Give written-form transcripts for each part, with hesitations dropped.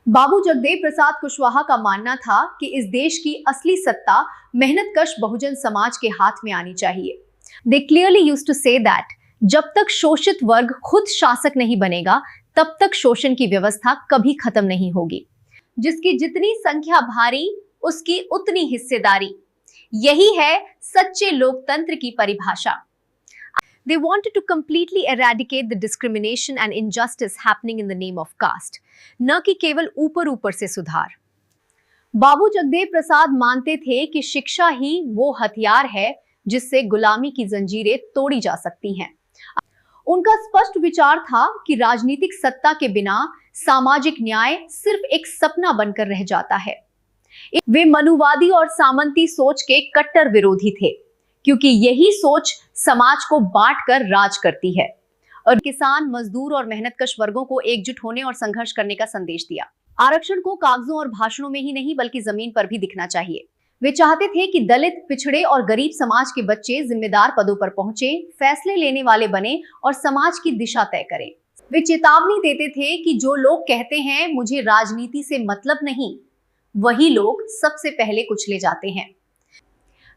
बाबू जगदेव प्रसाद कुशवाहा का मानना था कि इस देश की असली सत्ता मेहनतकश बहुजन समाज के हाथ में आनी चाहिए। They clearly used to say that जब तक शोषित वर्ग खुद शासक नहीं बनेगा, तब तक शोषण की व्यवस्था कभी खत्म नहीं होगी। जिसकी जितनी संख्या भारी, उसकी उतनी हिस्सेदारी। यही है सच्चे लोकतंत्र की परिभाषा। They wanted to completely eradicate the discrimination and injustice happening in the name of caste, न कि केवल ऊपर ऊपर से सुधार। बाबू जगदेव प्रसाद मानते थे कि शिक्षा ही वो हथियार है जिससे गुलामी की जंजीरें तोड़ी जा सकती हैं। उनका स्पष्ट विचार था कि राजनीतिक सत्ता के बिना सामाजिक न्याय सिर्फ एक सपना बनकर रह जाता है। वे मनुवादी और सामंती सोच के कट्टर विरोधी थे, क्योंकि यही सोच समाज को बांटकर राज करती है और किसान, मजदूर और मेहनतकश वर्गों को एकजुट होने और संघर्ष करने का संदेश दिया। आरक्षण को कागजों और भाषणों में ही नहीं बल्कि जमीन पर भी दिखना चाहिए। वे चाहते थे कि दलित, पिछड़े और गरीब समाज के बच्चे जिम्मेदार पदों पर पहुंचे, फैसले लेने वाले बने और समाज की दिशा तय करें। वे चेतावनी देते थे कि जो लोग कहते हैं मुझे राजनीति से मतलब नहीं, वही लोग सबसे पहले कुचले जाते हैं।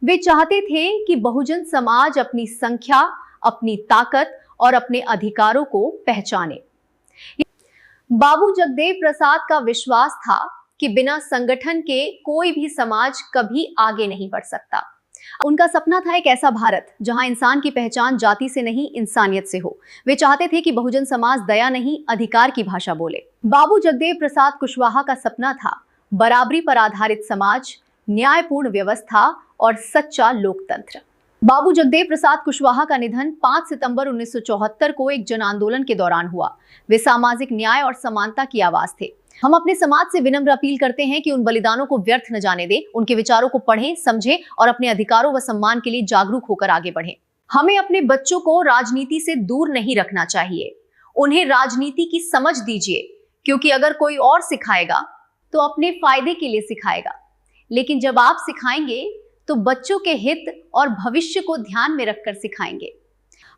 वे चाहते थे कि बहुजन समाज अपनी संख्या, अपनी ताकत और अपने अधिकारों को पहचाने। बाबू जगदेव प्रसाद का विश्वास था कि बिना संगठन के कोई भी समाज कभी आगे नहीं बढ़ सकता। उनका सपना था एक ऐसा भारत जहां इंसान की पहचान जाति से नहीं, इंसानियत से हो। वे चाहते थे कि बहुजन समाज दया नहीं, अधिकार की भाषा बोले। बाबू जगदेव प्रसाद कुशवाहा का सपना था बराबरी पर आधारित समाज, न्यायपूर्ण व्यवस्था और सच्चा लोकतंत्र। बाबू जगदेव प्रसाद कुशवाहा का निधन 5 सितंबर 1974 को एक जन आंदोलन के दौरान हुआ। वे सामाजिक न्याय और समानता की आवाज थे। हम अपने समाज से विनम्र अपील करते हैं कि उन बलिदानों को व्यर्थ न जाने दें, उनके विचारों को पढ़ें, समझें और अपने अधिकारों व सम्मान के लिए जागरूक होकर आगे बढ़ें। हमें अपने बच्चों को राजनीति से दूर नहीं रखना चाहिए। उन्हें राजनीति की समझ दीजिए, क्योंकि अगर कोई और सिखाएगा तो अपने फायदे के लिए सिखाएगा, लेकिन जब आप सिखाएंगे तो बच्चों के हित और भविष्य को ध्यान में रखकर सिखाएंगे।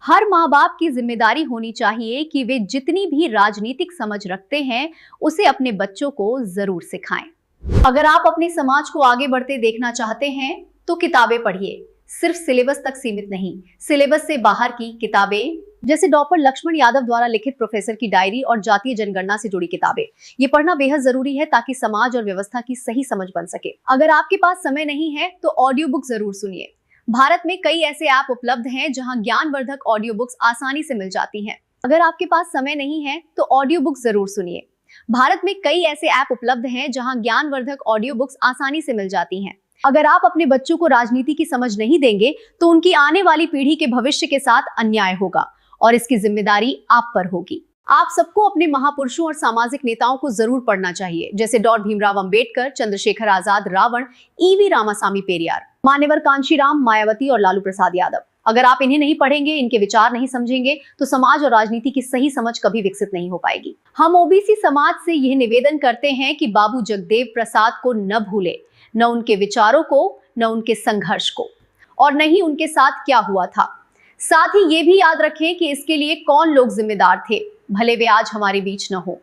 हर माँ बाप की जिम्मेदारी होनी चाहिए कि वे जितनी भी राजनीतिक समझ रखते हैं उसे अपने बच्चों को जरूर सिखाएं। अगर आप अपने समाज को आगे बढ़ते देखना चाहते हैं तो किताबें पढ़िए, सिर्फ सिलेबस तक सीमित नहीं, सिलेबस से बाहर की किताबें, जैसे डॉक्टर लक्ष्मण यादव द्वारा लिखित प्रोफेसर की डायरी और जातीय जनगणना से जुड़ी किताबें। ये पढ़ना बेहद जरूरी है ताकि समाज और व्यवस्था की सही समझ बन सके। अगर आपके पास समय नहीं है तो ऑडियो बुक जरूर सुनिए। भारत में कई ऐसे ऐप उपलब्ध हैं जहां ज्ञानवर्धक ऑडियो बुक्स आसानी से मिल जाती हैं। अगर आपके पास समय नहीं है तो ऑडियो बुक जरूर सुनिए। भारत में कई ऐसे ऐप उपलब्ध हैं जहां ज्ञानवर्धक ऑडियो बुक्स आसानी से मिल जाती हैं। अगर आप अपने बच्चों को राजनीति की समझ नहीं देंगे तो उनकी आने वाली पीढ़ी के भविष्य के साथ अन्याय होगा और इसकी जिम्मेदारी आप पर होगी। आप सबको अपने महापुरुषों और सामाजिक नेताओं को जरूर पढ़ना चाहिए, जैसे डॉक्टर भीमराव अंबेडकर, चंद्रशेखर आजाद, रावण, ईवी रामासामी पेरियार, मान्यवर कांशीराम, मायावती और लालू प्रसाद यादव। अगर आप इन्हें नहीं पढ़ेंगे, इनके विचार नहीं समझेंगे तो समाज और राजनीति की सही समझ कभी विकसित नहीं हो पाएगी। हम ओबीसी समाज से यह निवेदन करते हैं कि बाबू जगदेव प्रसाद को न भूले, न उनके विचारों को, न उनके संघर्ष को, और न ही उनके साथ क्या हुआ था। साथ ही ये भी याद रखें कि इसके लिए कौन लोग जिम्मेदार थे, भले वे आज हमारे बीच न हो।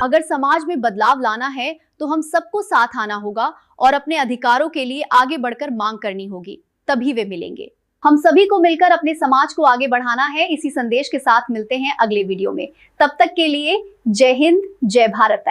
अगर समाज में बदलाव लाना है तो हम सबको साथ आना होगा और अपने अधिकारों के लिए आगे बढ़कर मांग करनी होगी, तभी वे मिलेंगे। हम सभी को मिलकर अपने समाज को आगे बढ़ाना है। इसी संदेश के साथ मिलते हैं अगले वीडियो में। तब तक के लिए जय हिंद, जय भारत।